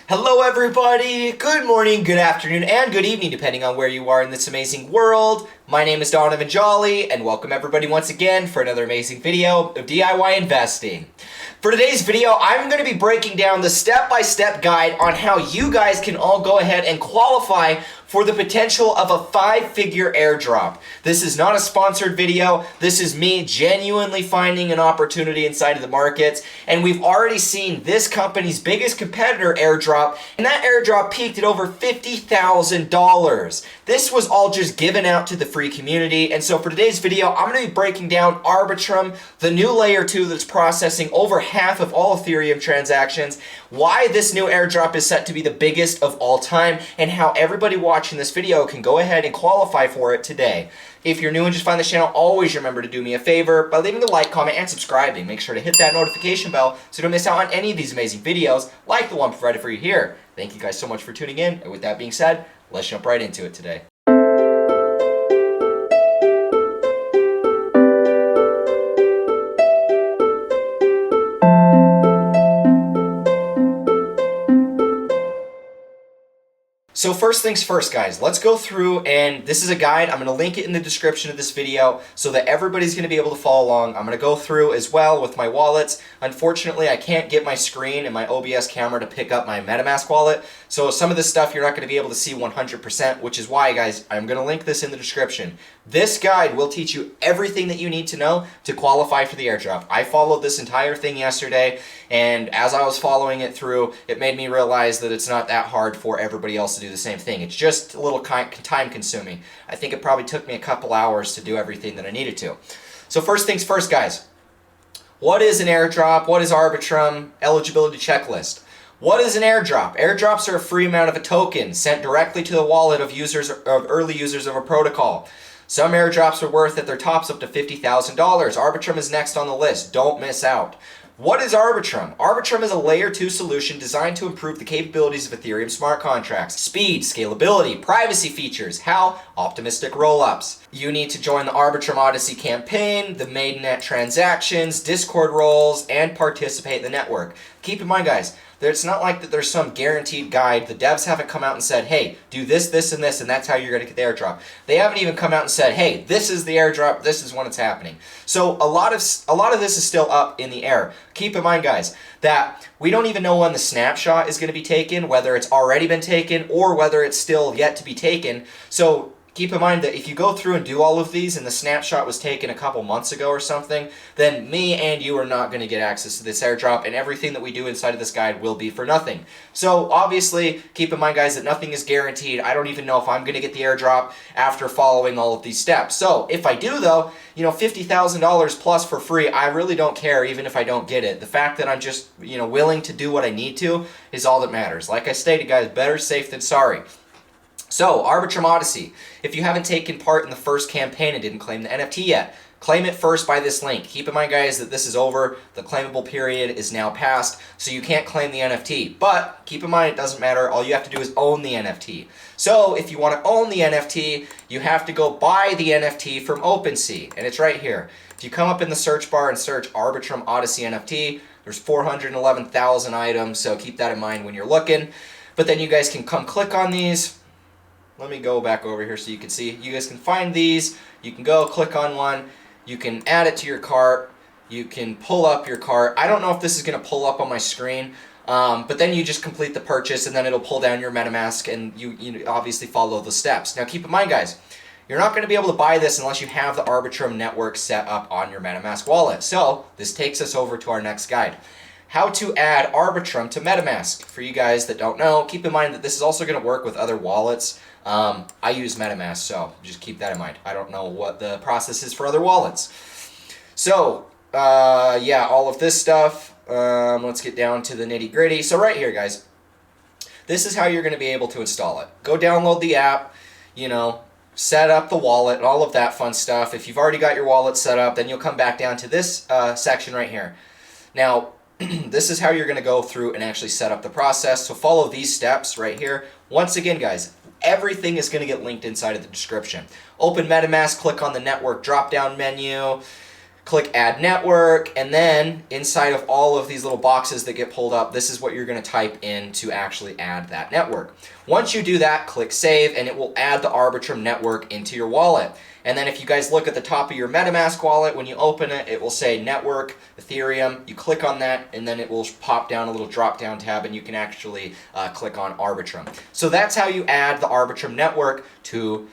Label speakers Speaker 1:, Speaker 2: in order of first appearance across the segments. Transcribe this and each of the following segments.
Speaker 1: Hello everybody, good morning, good afternoon, and good evening depending on where you are in this amazing world. My name is Donovan Jolly, and welcome everybody once again for another amazing video of DIY investing. For today's video, I'm going to be breaking down the step-by-step guide on how you guys can all go ahead and qualify for the potential of a 5-figure airdrop. This is not a sponsored video. This is me genuinely finding an opportunity inside of the markets, and we've already seen this company's biggest competitor airdrop, and that airdrop peaked at over $50,000. This was all just given out to the free community, and so for today's video, I'm going to be breaking down Arbitrum, the new layer 2 that's processing over half of all Ethereum transactions, why this new airdrop is set to be the biggest of all time, and how everybody watching this video can go ahead and qualify for it today. If you're new and just find this channel, always remember to do me a favor by leaving a like, comment, and subscribing. Make sure to hit that notification bell so you don't miss out on any of these amazing videos like the one provided for you here. Thank you guys so much for tuning in, and with that being said, let's jump right into it today. So first things first, guys, let's go through, and this is a guide. I'm going to link it in the description of this video so that everybody's going to be able to follow along. I'm going to go through as well with my wallets. Unfortunately, I can't get my screen and my OBS camera to pick up my MetaMask wallet, so some of this stuff you're not going to be able to see 100%, which is why, guys, I'm going to link this in the description. This guide will teach you everything that you need to know to qualify for the airdrop. I followed this entire thing yesterday, and as I was following it through, it made me realize that it's not that hard for everybody else to do the same thing. It's just a little time consuming. I think it probably took me a couple hours to do everything that I needed to. So first things first, guys. What is an airdrop? What is Arbitrum? Eligibility checklist. What is an airdrop? Airdrops are a free amount of a token sent directly to the wallet of early users of a protocol. Some airdrops are worth at their tops up to $50,000. Arbitrum is next on the list. Don't miss out. What is Arbitrum? Arbitrum is a layer 2 solution designed to improve the capabilities of Ethereum smart contracts. Speed, scalability, privacy features. How? Optimistic rollups. You need to join the Arbitrum Odyssey campaign, the mainnet transactions, Discord roles, and participate in the network. Keep in mind, guys, it's not like that there's some guaranteed guide. The devs haven't come out and said, hey, do this, this, and this, and that's how you're going to get the airdrop. They haven't even come out and said, hey, this is the airdrop, this is when it's happening. So a lot of this is still up in the air. Keep in mind, guys, that we don't even know when the snapshot is going to be taken, whether it's already been taken or whether it's still yet to be taken. So keep in mind that if you go through and do all of these and the snapshot was taken a couple months ago or something, then me and you are not going to get access to this airdrop, and everything that we do inside of this guide will be for nothing. So obviously, keep in mind, guys, that nothing is guaranteed. I don't even know if I'm going to get the airdrop after following all of these steps. So if I do, though, $50,000 plus for free, I really don't care even if I don't get it. The fact that I'm just, willing to do what I need to is all that matters. Like I stated, guys, better safe than sorry. So, Arbitrum Odyssey. If you haven't taken part in the first campaign and didn't claim the NFT yet, claim it first by this link. Keep in mind, guys, that this is over. The claimable period is now passed, so you can't claim the NFT. But keep in mind, it doesn't matter. All you have to do is own the NFT. So, if you want to own the NFT, you have to go buy the NFT from OpenSea, and it's right here. If you come up in the search bar and search Arbitrum Odyssey NFT, there's 411,000 items, so keep that in mind when you're looking. But then you guys can come click on these. Let me go back over here so you can see. You guys can find these. You can go click on one. You can add it to your cart. You can pull up your cart. I don't know if this is going to pull up on my screen, but then you just complete the purchase, and then it'll pull down your MetaMask, and you obviously follow the steps. Now keep in mind, guys, you're not going to be able to buy this unless you have the Arbitrum network set up on your MetaMask wallet. So this takes us over to our next guide. How to add Arbitrum to MetaMask. For you guys that don't know, keep in mind that this is also going to work with other wallets. I use MetaMask, so just keep that in mind. I don't know what the process is for other wallets. So, yeah, all of this stuff. Let's get down to the nitty gritty. So right here, guys, this is how you're going to be able to install it. Go download the app, set up the wallet, and all of that fun stuff. If you've already got your wallet set up, then you'll come back down to this section right here. Now, this is how you're going to go through and actually set up the process. So follow these steps right here. Once again, guys, everything is going to get linked inside of the description. Open MetaMask, click on the network drop-down menu, click add network, and then inside of all of these little boxes that get pulled up, this is what you're going to type in to actually add that network. Once you do that, click save, and it will add the Arbitrum network into your wallet. And then if you guys look at the top of your MetaMask wallet, when you open it, it will say network, Ethereum. You click on that, and then it will pop down a little drop-down tab, and you can actually click on Arbitrum. So that's how you add the Arbitrum network to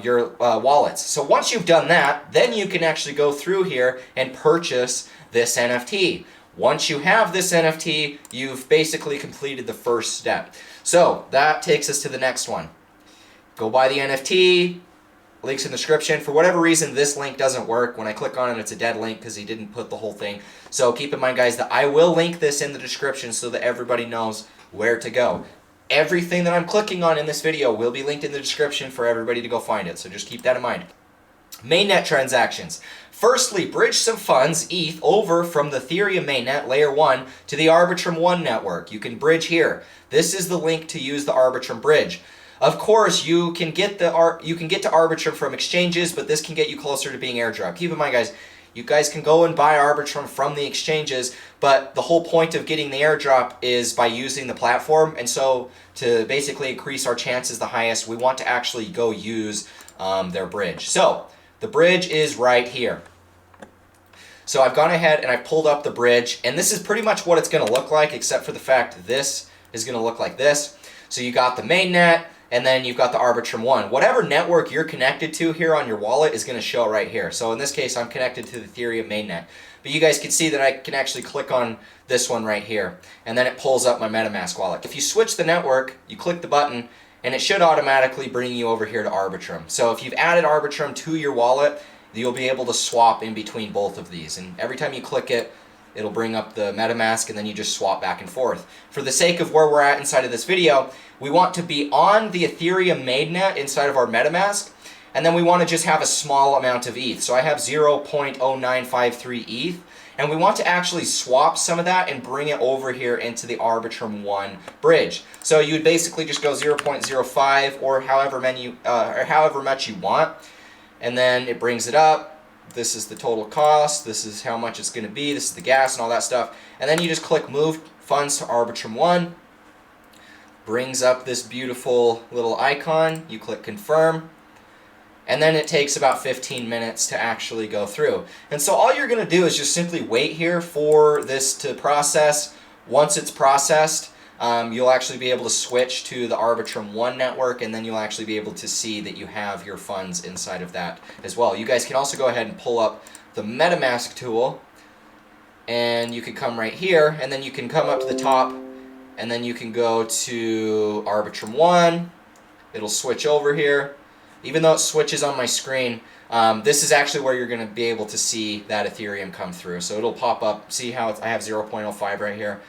Speaker 1: your wallets. So once you've done that, then you can actually go through here and purchase this NFT. Once you have this NFT, you've basically completed the first step. So that takes us to the next one. Go buy the NFT. Links in the description. For whatever reason, this link doesn't work. When I click on it, it's a dead link because he didn't put the whole thing. So keep in mind, guys, that I will link this in the description so that everybody knows where to go. Everything that I'm clicking on in this video will be linked in the description for everybody to go find it. So just keep that in mind. Mainnet transactions. Firstly, bridge some funds, ETH, over from the Ethereum mainnet, layer 1, to the Arbitrum 1 network. You can bridge here. This is the link to use the Arbitrum bridge. Of course, you can get to Arbitrum from exchanges, but this can get you closer to being airdrop. Keep in mind, guys, you guys can go and buy Arbitrum from the exchanges, but the whole point of getting the airdrop is by using the platform. And so to basically increase our chances the highest, we want to actually go use their bridge. So the bridge is right here. So I've gone ahead and I've pulled up the bridge, and this is pretty much what it's going to look like, except for the fact this is going to look like this. So you got the mainnet, and then you've got the Arbitrum 1. Whatever network you're connected to here on your wallet is going to show right here. So in this case, I'm connected to the Ethereum mainnet. But you guys can see that I can actually click on this one right here, and then it pulls up my MetaMask wallet. If you switch the network, you click the button, and it should automatically bring you over here to Arbitrum. So if you've added Arbitrum to your wallet, you'll be able to swap in between both of these. And every time you click it, it'll bring up the MetaMask, and then you just swap back and forth. For the sake of where we're at inside of this video, we want to be on the Ethereum mainnet inside of our MetaMask, and then we want to just have a small amount of ETH. So I have 0.0953 ETH, and we want to actually swap some of that and bring it over here into the Arbitrum 1 bridge. So you would basically just go 0.05 or however much you want, and then it brings it up. This is the total cost, this is how much it's going to be, this is the gas and all that stuff. And then you just click move funds to Arbitrum 1. Brings up this beautiful little icon. You click confirm. And then it takes about 15 minutes to actually go through. And so all you're going to do is just simply wait here for this to process. Once it's processed, you'll actually be able to switch to the Arbitrum 1 network, and then you'll actually be able to see that you have your funds inside of that as well. You guys can also go ahead and pull up the MetaMask tool, and you can come right here, and then you can come up to the top, and then you can go to Arbitrum 1. It'll switch over here. Even though it switches on my screen, this is actually where you're going to be able to see that Ethereum come through. So it'll pop up. See how I have 0.05 right here?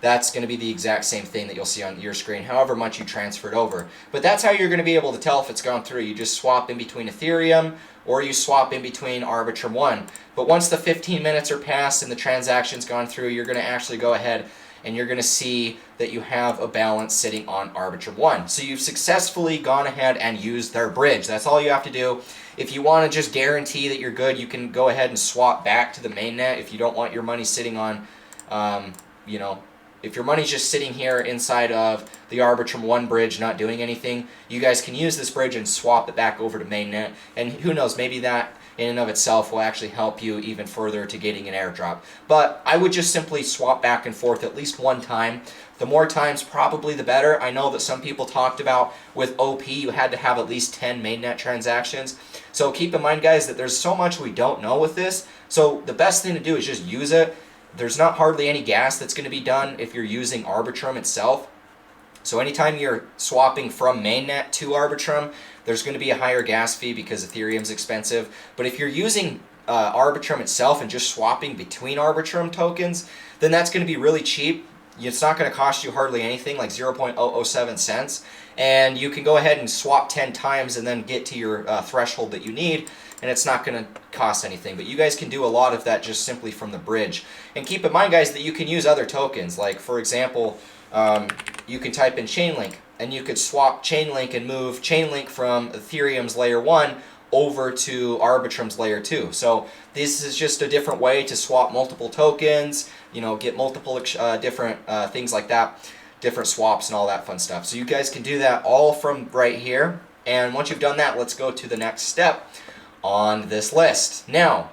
Speaker 1: That's going to be the exact same thing that you'll see on your screen, however much you transferred over. But that's how you're going to be able to tell if it's gone through. You just swap in between Ethereum, or you swap in between Arbitrum 1. But once the 15 minutes are passed and the transaction's gone through, you're going to actually go ahead and you're going to see that you have a balance sitting on Arbitrum 1. So you've successfully gone ahead and used their bridge. That's all you have to do. If you want to just guarantee that you're good, you can go ahead and swap back to the mainnet if you don't want your money sitting on, if your money's just sitting here inside of the Arbitrum 1 bridge not doing anything, you guys can use this bridge and swap it back over to mainnet. And who knows, maybe that in and of itself will actually help you even further to getting an airdrop. But I would just simply swap back and forth at least one time. The more times, probably the better. I know that some people talked about with OP, you had to have at least 10 mainnet transactions. So keep in mind, guys, that there's so much we don't know with this. So the best thing to do is just use it. There's not hardly any gas that's going to be done if you're using Arbitrum itself. So anytime you're swapping from mainnet to Arbitrum, there's going to be a higher gas fee because Ethereum's expensive. But if you're using Arbitrum itself and just swapping between Arbitrum tokens, then that's going to be really cheap. It's not going to cost you hardly anything, like 0.007 cents. And you can go ahead and swap 10 times and then get to your threshold that you need, and it's not going to cost anything. But you guys can do a lot of that just simply from the bridge. And keep in mind, guys, that you can use other tokens. Like, for example, you can type in Chainlink, and you could swap Chainlink and move Chainlink from Ethereum's layer 1 over to Arbitrum's layer 2. So this is just a different way to swap multiple tokens, you know, get multiple different things like that, different swaps and all that fun stuff. So you guys can do that all from right here. And once you've done that, let's go to the next step on this list. Now,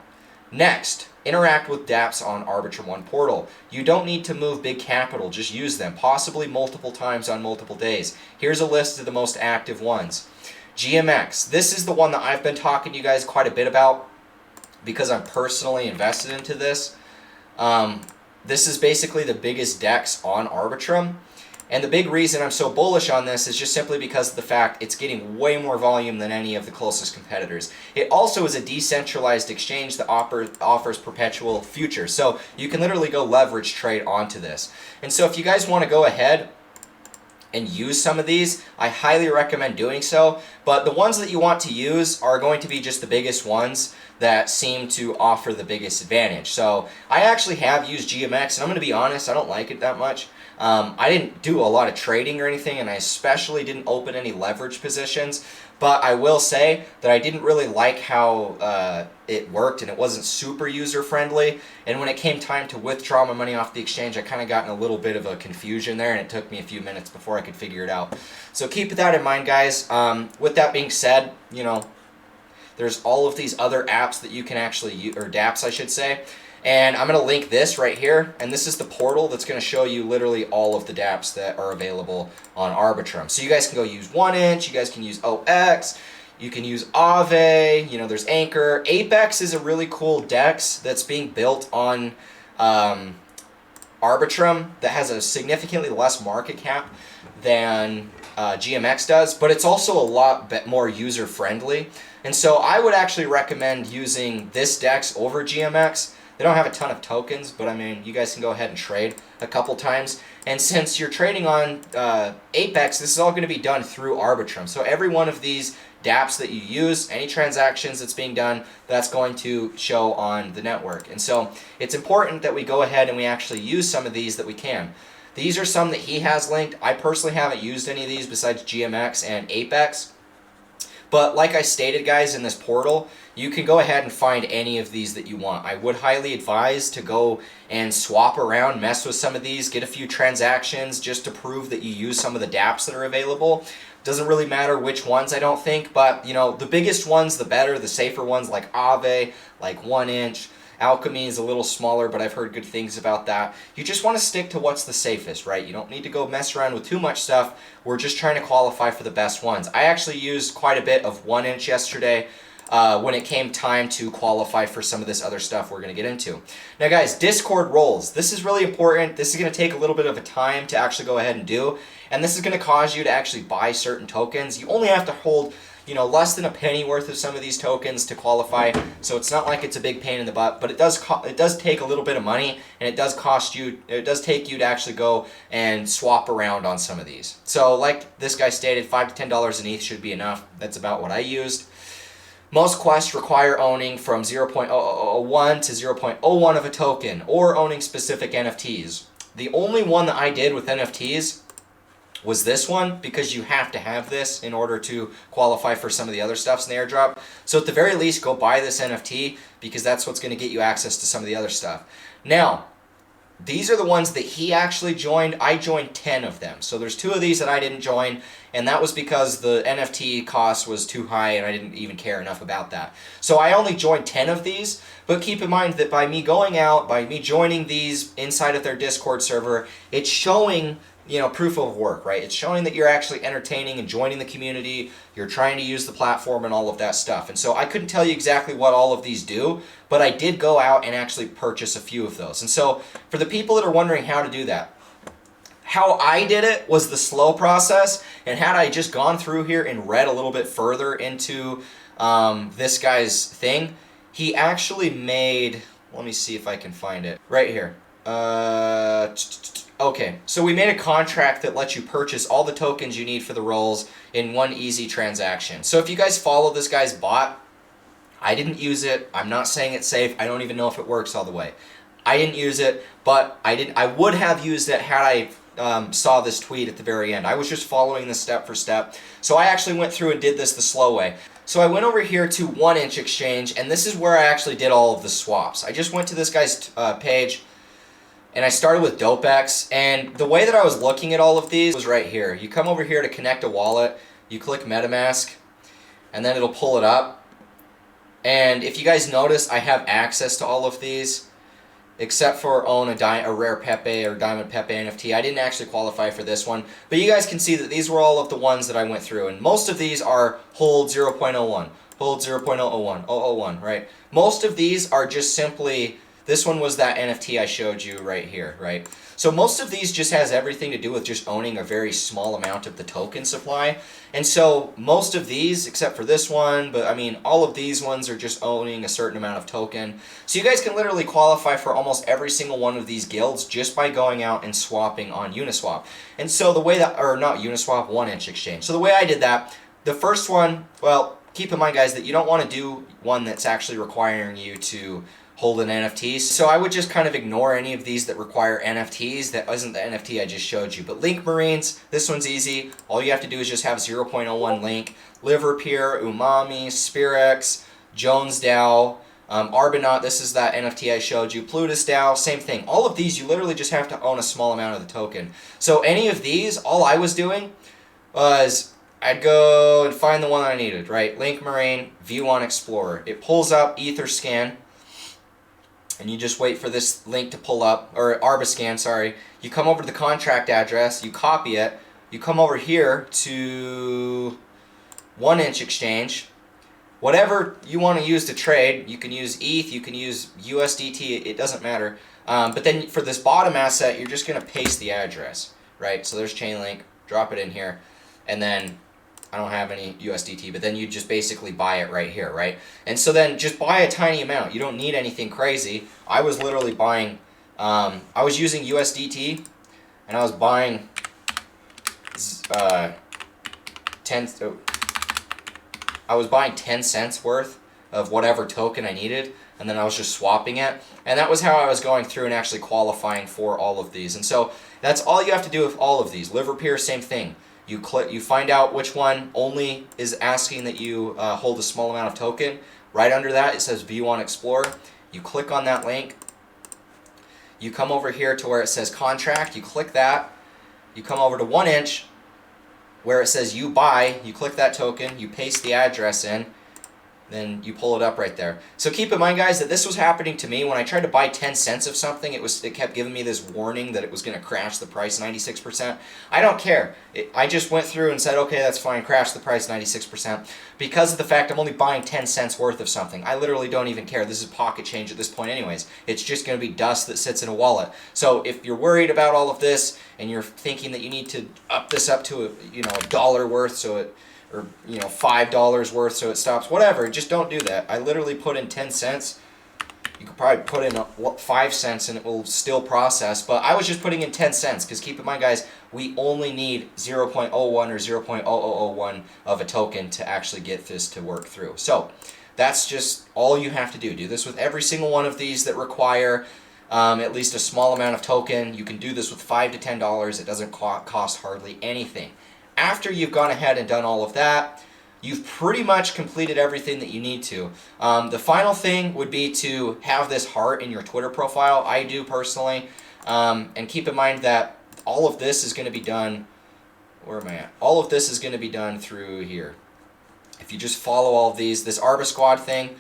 Speaker 1: next, interact with dApps on Arbitrum One portal. You don't need to move big capital, just use them, possibly multiple times on multiple days. Here's a list of the most active ones. GMX, this is the one that I've been talking to you guys quite a bit about because I'm personally invested into this. This is basically the biggest DEX on Arbitrum. And the big reason I'm so bullish on this is just simply because of the fact it's getting way more volume than any of the closest competitors. It also is a decentralized exchange that offers perpetual futures. So you can literally go leverage trade onto this. And so if you guys want to go ahead and use some of these, I highly recommend doing so. But the ones that you want to use are going to be just the biggest ones that seem to offer the biggest advantage. So I actually have used GMX, and I'm going to be honest, I don't like it that much. I didn't do a lot of trading or anything, and I especially didn't open any leverage positions. But I will say that I didn't really like how it worked, and it wasn't super user-friendly. And when it came time to withdraw my money off the exchange, I kind of got in a little bit of a confusion there, and it took me a few minutes before I could figure it out. So keep that in mind, guys. With that being said, you know, there's all of these other apps that you can actually use, or dApps, I should say. And I'm going to link this right here, and this is the portal that's going to show you literally all of the dApps that are available on Arbitrum. So you guys can go use 1inch, you guys can use OX, you can use Aave, you know, there's Anchor. Apex is a really cool DEX that's being built on Arbitrum that has a significantly less market cap than GMX does, but it's also a lot more user-friendly. And so I would actually recommend using this DEX over GMX. They don't have a ton of tokens, but I mean, you guys can go ahead and trade a couple times. And since you're trading on Apex, this is all going to be done through Arbitrum. So every one of these dApps that you use, any transactions that's being done, that's going to show on the network. And so it's important that we go ahead and we actually use some of these that we can. These are some that he has linked. I personally haven't used any of these besides GMX and Apex. But like I stated, guys, in this portal, you can go ahead and find any of these that you want. I would highly advise to go and swap around, mess with some of these, get a few transactions just to prove that you use some of the dApps that are available. Doesn't really matter which ones, I don't think, but you know, the biggest ones, the better, the safer ones like Aave, like 1inch. Alchemy is a little smaller, but I've heard good things about that. You just want to stick to what's the safest, right? You don't need to go mess around with too much stuff. We're just trying to qualify for the best ones. I actually used quite a bit of 1inch yesterday when it came time to qualify for some of this other stuff we're going to get into. Now guys, Discord roles. This is really important. This is going to take a little bit of a time to actually go ahead and do, and this is going to cause you to actually buy certain tokens. You only have to hold, you know, less than a penny worth of some of these tokens to qualify, so it's not like it's a big pain in the butt, but it does take a little bit of money, and it does take you to actually go and swap around on some of these. So like this guy stated, $5 to $10 in ETH should be enough. That's about what I used. Most quests require owning from 0.001 to 0.01 of a token, or owning specific NFTs. The only one that I did with NFTs was this one, because you have to have this in order to qualify for some of the other stuffs in the airdrop. So at the very least, go buy this NFT, because that's what's going to get you access to some of the other stuff. Now, these are the ones that he actually joined. I joined 10 of them. So there's 2 of these that I didn't join, and that was because the NFT cost was too high and I didn't even care enough about that. So I only joined 10 of these, but keep in mind that by me going out, by me joining these inside of their Discord server, it's showing, you know, proof of work, right? It's showing that you're actually entertaining and joining the community, you're trying to use the platform and all of that stuff. And so I couldn't tell you exactly what all of these do, but I did go out and actually purchase a few of those. And so for the people that are wondering how to do that, how I did it was the slow process, and had I just gone through here and read a little bit further into this guy's thing, he actually made, let me see if I can find it, right here. Okay, so we made a contract that lets you purchase all the tokens you need for the roles in one easy transaction. So if you guys follow this guy's bot, I didn't use it. I'm not saying it's safe. I don't even know if it works all the way. I didn't use it, but I would have used it had I saw this tweet at the very end. I was just following this step for step. So I actually went through and did this the slow way. So I went over here to 1inch exchange, and this is where I actually did all of the swaps. I just went to this guy's page, and I started with dApps, and the way that I was looking at all of these was right here. You come over here to connect a wallet, you click MetaMask, and then it'll pull it up. And if you guys notice, I have access to all of these, except for own a rare Pepe or Diamond Pepe NFT. I didn't actually qualify for this one, but you guys can see that these were all of the ones that I went through, and most of these are hold 0.01, hold 0.001, 001, right? Most of these are just simply, this one was that NFT I showed you right here, right? So most of these just has everything to do with just owning a very small amount of the token supply. And so most of these, except for this one, but I mean all of these ones are just owning a certain amount of token. So you guys can literally qualify for almost every single one of these guilds just by going out and swapping on Uniswap. And so the way that, or not Uniswap, 1inch exchange. So the way I did that, the first one, well, keep in mind guys that you don't want to do one that's actually requiring you to hold an NFT. So I would just kind of ignore any of these that require NFTs. That wasn't the NFT I just showed you. But Link Marines, this one's easy. All you have to do is just have 0.01 Link. Liverpeer, Umami, Spirex, Jones DAO, Arbitrum, this is that NFT I showed you. Plutus DAO, same thing. All of these, you literally just have to own a small amount of the token. So any of these, all I was doing was I'd go and find the one I needed, right? Link Marine, View on Explorer. It pulls up Etherscan. And you just wait for this link to pull up, or Arbiscan, sorry. You come over to the contract address, you copy it, you come over here to 1inch exchange. Whatever you want to use to trade, you can use ETH, you can use USDT, it doesn't matter. But then for this bottom asset, you're just going to paste the address, right? So there's Chainlink, drop it in here, and then I don't have any USDT, but then you just basically buy it right here, right? And so then just buy a tiny amount. You don't need anything crazy. I was literally buying, I was using USDT, and I was buying 10 cents worth of whatever token I needed, and then I was just swapping it. And that was how I was going through and actually qualifying for all of these. And so that's all you have to do with all of these. Liverpeer, same thing. You click, you find out which one only is asking that you hold a small amount of token. Right under that, it says View on Explorer. You click on that link. You come over here to where it says Contract. You click that. You come over to 1inch, where it says You Buy. You click that token. You paste the address in. Then you pull it up right there. So keep in mind, guys, that this was happening to me when I tried to buy 10 cents of something. It kept giving me this warning that it was going to crash the price 96%. I don't care. I just went through and said, okay, that's fine, crash the price 96%. Because of the fact I'm only buying 10 cents worth of something. I literally don't even care. This is pocket change at this point anyways. It's just going to be dust that sits in a wallet. So if you're worried about all of this and you're thinking that you need to up this up to a dollar worth so it, or $5 worth so it stops, whatever, just don't do that. I literally put in 10 cents. You could probably put in 5 cents and it will still process, but I was just putting in 10 cents because keep in mind, guys, we only need 0.01 or 0.0001 of a token to actually get this to work through. So that's just all you have to do. Do this with every single one of these that require at least a small amount of token. You can do this with $5 to $10. It doesn't cost hardly anything. After you've gone ahead and done all of that, you've pretty much completed everything that you need to. The final thing would be to have this heart in your Twitter profile. I do personally. And keep in mind that all of this is going to be done, where am I at? All of this is going to be done through here. If you just follow all of these, this Arbor Squad thing,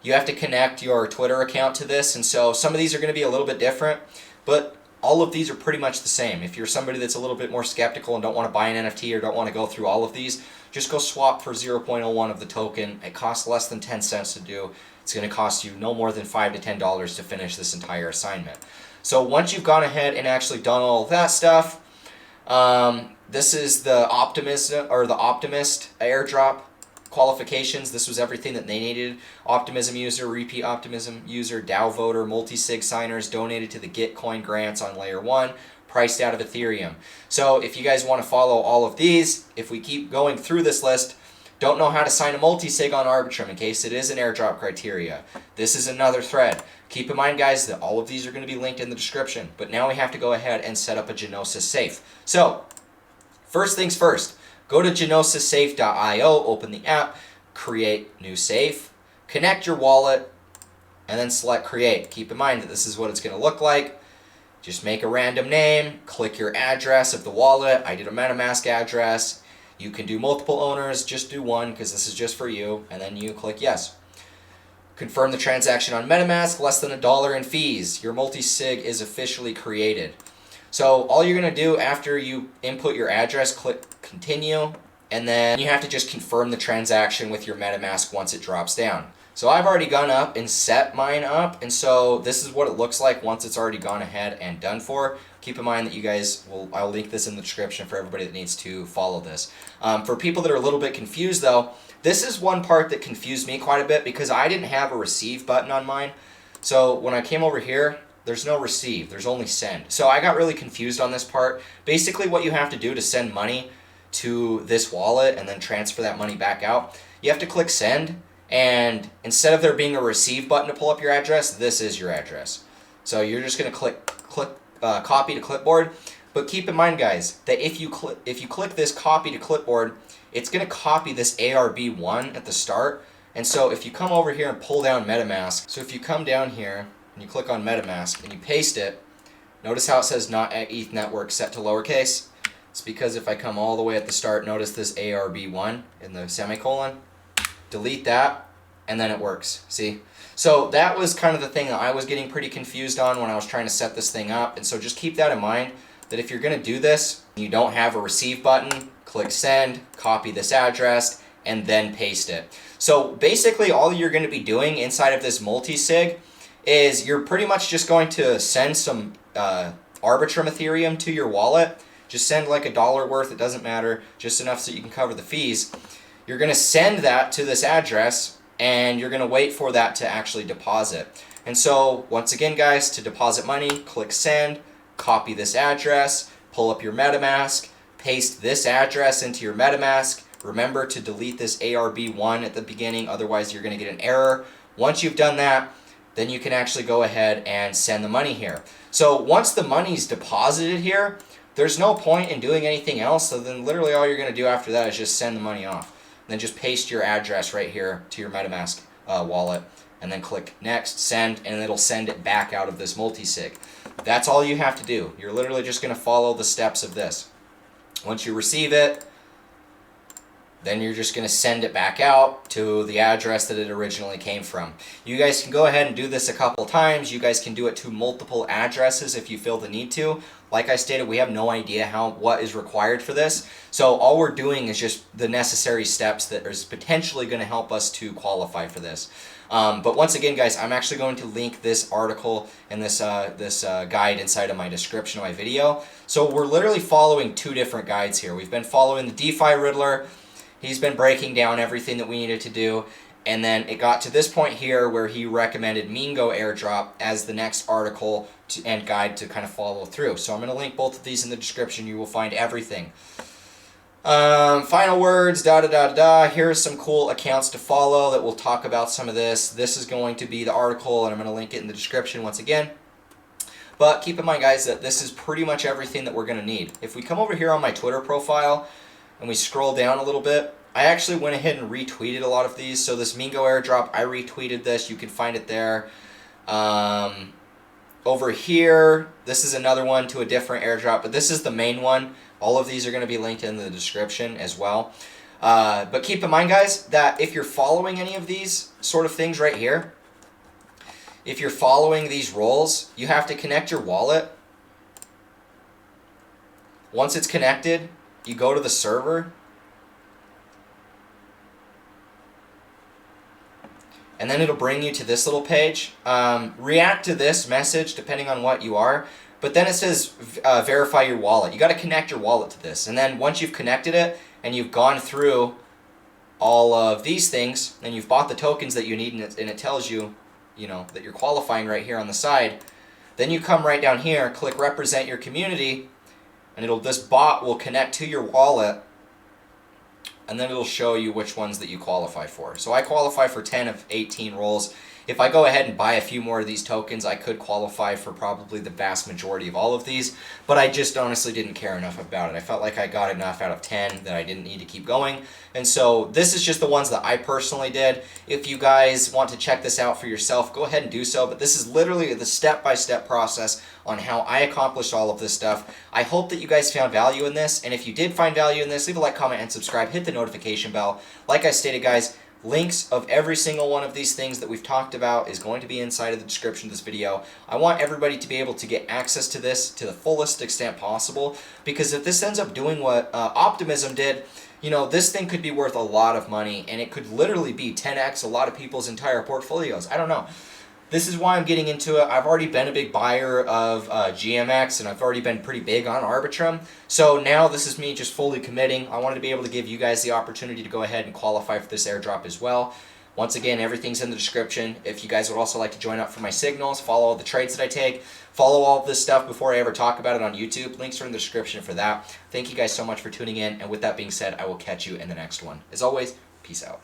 Speaker 1: you have to connect your Twitter account to this. And so some of these are going to be a little bit different, but all of these are pretty much the same. If you're somebody that's a little bit more skeptical and don't want to buy an NFT or don't want to go through all of these, just go swap for 0.01 of the token. It costs less than 10 cents to do. It's going to cost you no more than $5 to $10 to finish this entire assignment. So once you've gone ahead and actually done all of that stuff, this is the Optimist airdrop qualifications. This was everything that they needed. Optimism user, repeat optimism user, DAO voter, multi-sig signers, donated to the Gitcoin grants on layer 1, priced out of Ethereum. So if you guys want to follow all of these, if we keep going through this list, don't know how to sign a multi-sig on Arbitrum in case it is an airdrop criteria. This is another thread. Keep in mind, guys, that all of these are going to be linked in the description, but now we have to go ahead and set up a Genosis safe. So first things first, go to genosissafe.io, open the app, create new safe, connect your wallet, and then select create. Keep in mind that this is what it's going to look like. Just make a random name, click your address of the wallet. I did a MetaMask address. You can do multiple owners, just do one because this is just for you, and then you click yes. Confirm the transaction on MetaMask, less than $1 in fees. Your multi-sig is officially created. So all you're going to do after you input your address, click continue, and then you have to just confirm the transaction with your MetaMask once it drops down. So I've already gone up and set mine up, and so this is what it looks like once it's already gone ahead and done for. Keep in mind that you guys I'll link this in the description for everybody that needs to follow this. For people that are a little bit confused though, this is one part that confused me quite a bit because I didn't have a receive button on mine. So when I came over here, there's no receive, there's only send. So I got really confused on this part. Basically what you have to do to send money to this wallet and then transfer that money back out, you have to click send, and instead of there being a receive button to pull up your address, this is your address. So you're just going to click copy to clipboard. But keep in mind, guys, that if you click this copy to clipboard, it's going to copy this ARB1 at the start. And so if you come over here and pull down MetaMask, so if you come down here and you click on MetaMask and you paste it, notice how it says not at ETH network set to lowercase. It's because if I come all the way at the start, notice this ARB1 in the semicolon. Delete that, and then it works. See? So that was kind of the thing that I was getting pretty confused on when I was trying to set this thing up. And so just keep that in mind, that if you're going to do this, you don't have a receive button, click send, copy this address, and then paste it. So basically all you're going to be doing inside of this multi-sig is you're pretty much just going to send some Arbitrum Ethereum to your wallet. Just send like $1 worth, it doesn't matter, just enough so you can cover the fees. You're going to send that to this address, and you're going to wait for that to actually deposit. And so, once again, guys, to deposit money, click send, copy this address, pull up your MetaMask, paste this address into your MetaMask. Remember to delete this ARB1 at the beginning, otherwise you're going to get an error. Once you've done that, then you can actually go ahead and send the money here. So, once the money's deposited here, there's no point in doing anything else, so then literally all you're going to do after that is just send the money off. Then just paste your address right here to your MetaMask wallet, and then click next, send, and it'll send it back out of this multi-sig. That's all you have to do. You're literally just going to follow the steps of this. Once you receive it, then you're just going to send it back out to the address that it originally came from. You guys can go ahead and do this a couple times. You guys can do it to multiple addresses if you feel the need to. Like I stated, we have no idea what is required for this. So all we're doing is just the necessary steps that is potentially going to help us to qualify for this. But once again, guys, I'm actually going to link this article and this guide inside of my description of my video. So we're literally following two different guides here. We've been following the DeFi Riddler. He's been breaking down everything that we needed to do. And then it got to this point here where he recommended Mingo Airdrop as the next article and guide to kind of follow through. So I'm going to link both of these in the description. You will find everything. Final words, Here's some cool accounts to follow that will talk about some of this. This is going to be the article, and I'm going to link it in the description once again. But keep in mind, guys, that this is pretty much everything that we're going to need. If we come over here on my Twitter profile and we scroll down a little bit, I actually went ahead and retweeted a lot of these. So this Mingo Airdrop, I retweeted this. You can find it there. Over here, this is another one to a different airdrop, but this is the main one. All of these are going to be linked in the description as well. But keep in mind, guys, that if you're following any of these sort of things right here, if you're following these roles, you have to connect your wallet. Once it's connected, you go to the server. And then it'll bring you to this little page. React to this message depending on what you are. But then it says verify your wallet. You got to connect your wallet to this. And then once you've connected it and you've gone through all of these things and you've bought the tokens that you need and it tells you, that you're qualifying right here on the side, then you come right down here, click represent your community, and this bot will connect to your wallet. And then it'll show you which ones that you qualify for. So I qualify for 10 of 18 roles. If I go ahead and buy a few more of these tokens, I could qualify for probably the vast majority of all of these, but I just honestly didn't care enough about it. I felt like I got enough out of 10 that I didn't need to keep going. And so this is just the ones that I personally did. If you guys want to check this out for yourself, go ahead and do so. But this is literally the step-by-step process on how I accomplished all of this stuff. I hope that you guys found value in this. And if you did find value in this, leave a like, comment, and subscribe. Hit the notification bell. Like I stated, guys, links of every single one of these things that we've talked about is going to be inside of the description of this video. I want everybody to be able to get access to this to the fullest extent possible, because if this ends up doing what Optimism did, you know, this thing could be worth a lot of money, and it could literally be 10x a lot of people's entire portfolios. I don't know. This is why I'm getting into it. I've already been a big buyer of GMX, and I've already been pretty big on Arbitrum. So now this is me just fully committing. I wanted to be able to give you guys the opportunity to go ahead and qualify for this airdrop as well. Once again, everything's in the description. If you guys would also like to join up for my signals, follow all the trades that I take, follow all of this stuff before I ever talk about it on YouTube, links are in the description for that. Thank you guys so much for tuning in, and with that being said, I will catch you in the next one. As always, peace out.